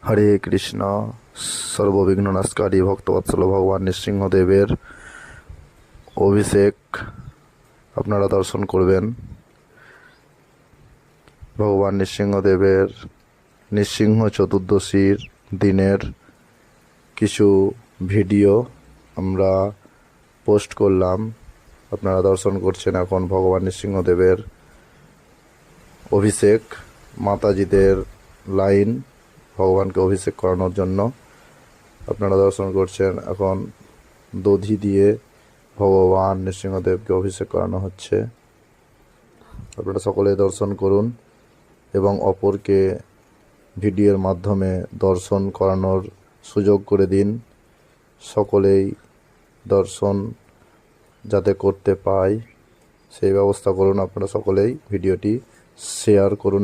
হরে কৃষ্ণ। সর্ববিঘ্ন নাশকারী ভক্তবৎসল ভগবান নৃসিংহদেবের অভিষেক আপনারা দর্শন করবেন। ভগবান নৃসিংহদেবের নৃসিংহ চতুর্দশীর দিনের কিছু ভিডিও আমরা পোস্ট করলাম। আপনারা দর্শন করছেন এখন ভগবান নৃসিংহদেবের অভিষেক, মাতাজিদের লাইন ভগবানকে অভিষেক করানোর জন্য আপনারা দর্শন করছেন। এখন দধি দিয়ে ভগবান নৃসিংহদেবকে অভিষেক করানো হচ্ছে। আপনারা সকলে দর্শন করুন এবং অপরকে ভিডিওর মাধ্যমে দর্শন করানোর সুযোগ করে দিন। সকলেই দর্শন যাতে করতে পায় সেই ব্যবস্থা করুন। আপনারা সকলেই ভিডিওটি শেয়ার করুন।